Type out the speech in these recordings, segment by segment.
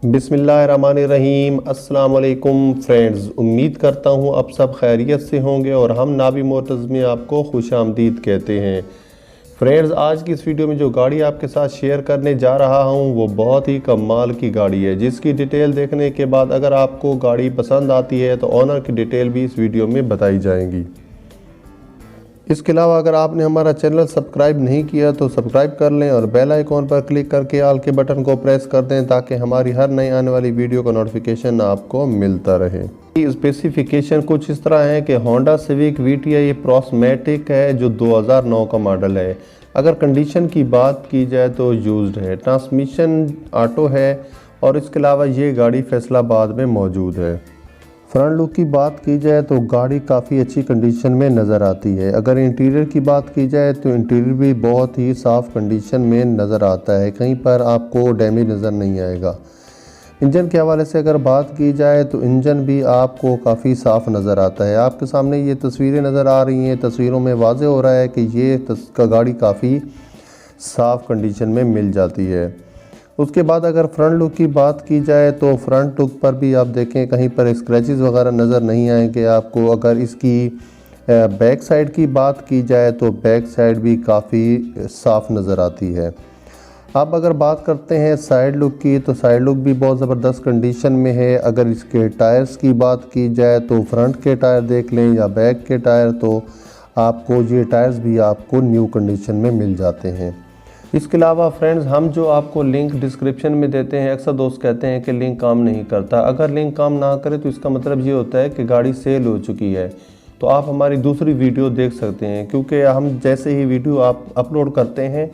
बिस्मिल्लाहिर्रहमानिर्रहीम। अस्सलाम वालेकुम फ्रेंड्स, उम्मीद करता हूँ आप सब खैरियत से होंगे और हम नाबी मोटर्स में आपको खुशामदीद कहते हैं। फ्रेंड्स, आज की इस वीडियो में जो गाड़ी आपके साथ शेयर करने जा रहा हूँ वो बहुत ही कमाल की गाड़ी है, जिसकी डिटेल देखने के बाद अगर आपको गाड़ी पसंद आती है तो ऑनर की डिटेल भी इस वीडियो में बताई जाएंगी। इसके अलावा अगर आपने हमारा चैनल सब्सक्राइब नहीं किया तो सब्सक्राइब कर लें और बेल आइकॉन पर क्लिक करके ऑल के बटन को प्रेस कर दें ताकि हमारी हर नई आने वाली वीडियो का नोटिफिकेशन आपको मिलता रहे। स्पेसिफिकेशन कुछ इस तरह है कि होंडा सिविक VTI प्रोस्मेटिक है जो 2009 का मॉडल है। अगर कंडीशन की बात की जाए तो यूज्ड है, ट्रांसमिशन ऑटो है और इसके अलावा ये गाड़ी फैसलाबाद में मौजूद है। फ्रंट लुक की बात की जाए तो गाड़ी काफ़ी अच्छी कंडीशन में नज़र आती है। अगर इंटीरियर की बात की जाए तो इंटीरियर भी बहुत ही साफ़ कंडीशन में नज़र आता है, कहीं पर आपको डैमेज नज़र नहीं आएगा। इंजन के हवाले से अगर बात की जाए तो इंजन भी आपको काफ़ी साफ़ नज़र आता है। आपके सामने ये तस्वीरें नज़र आ रही हैं, तस्वीरों में वाज़े हो रहा है कि ये गाड़ी काफ़ी साफ़ कंडीशन में मिल जाती है। उसके बाद अगर फ्रंट लुक की बात की जाए तो फ्रंट लुक पर भी आप देखें कहीं पर स्क्रैचेस वगैरह नज़र नहीं आएंगे आपको। अगर इसकी बैक साइड की बात की जाए तो बैक साइड भी काफ़ी साफ़ नज़र आती है। अब अगर बात करते हैं साइड लुक की तो साइड लुक भी बहुत ज़बरदस्त कंडीशन में है। अगर इसके टायर्स की बात की जाए तो फ्रंट के टायर देख लें या बैक के टायर, तो आपको ये टायर्स भी आपको न्यू कंडीशन में मिल जाते हैं। इसके अलावा फ्रेंड्स, हम जो आपको लिंक डिस्क्रिप्शन में देते हैं, अक्सर दोस्त कहते हैं कि लिंक काम नहीं करता। अगर लिंक काम ना करे तो इसका मतलब ये होता है कि गाड़ी सेल हो चुकी है, तो आप हमारी दूसरी वीडियो देख सकते हैं, क्योंकि हम जैसे ही वीडियो आप अपलोड करते हैं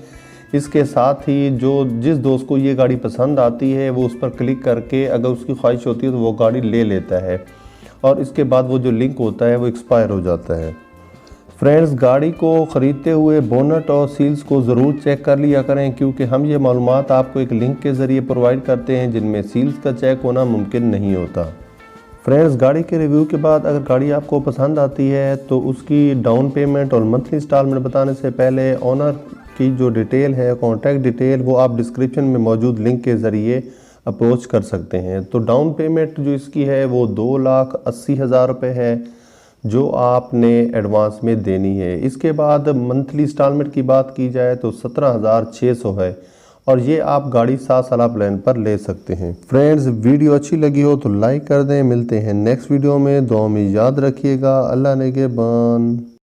इसके साथ ही जिस दोस्त को ये गाड़ी पसंद आती है वो उस पर क्लिक करके अगर उसकी ख्वाहिश होती है तो वो गाड़ी ले लेता है और इसके बाद वो जो लिंक होता है वो एक्सपायर हो जाता है। फ्रेंड्स, गाड़ी को ख़रीदते हुए बोनट और सील्स को ज़रूर चेक कर लिया करें, क्योंकि हम ये मालूमात आपको एक लिंक के ज़रिए प्रोवाइड करते हैं जिनमें सील्स का चेक होना मुमकिन नहीं होता। फ्रेंड्स, गाड़ी के रिव्यू के बाद अगर गाड़ी आपको पसंद आती है तो उसकी डाउन पेमेंट और मंथली इंस्टॉलमेंट बताने से पहले ऑनर की जो डिटेल है, कॉन्टैक्ट डिटेल, वो आप डिस्क्रिप्शन में मौजूद लिंक के ज़रिए अप्रोच कर सकते हैं। तो डाउन पेमेंट जो इसकी है वो 2,80,000 रुपये है जो आपने एडवांस में देनी है। इसके बाद मंथली इंस्टॉलमेंट की बात की जाए तो 17,600 है और ये आप गाड़ी 7 साल प्लान पर ले सकते हैं। फ्रेंड्स, वीडियो अच्छी लगी हो तो लाइक कर दें। मिलते हैं नेक्स्ट वीडियो में, दुआ में याद रखिएगा। अल्लाह निगहबान।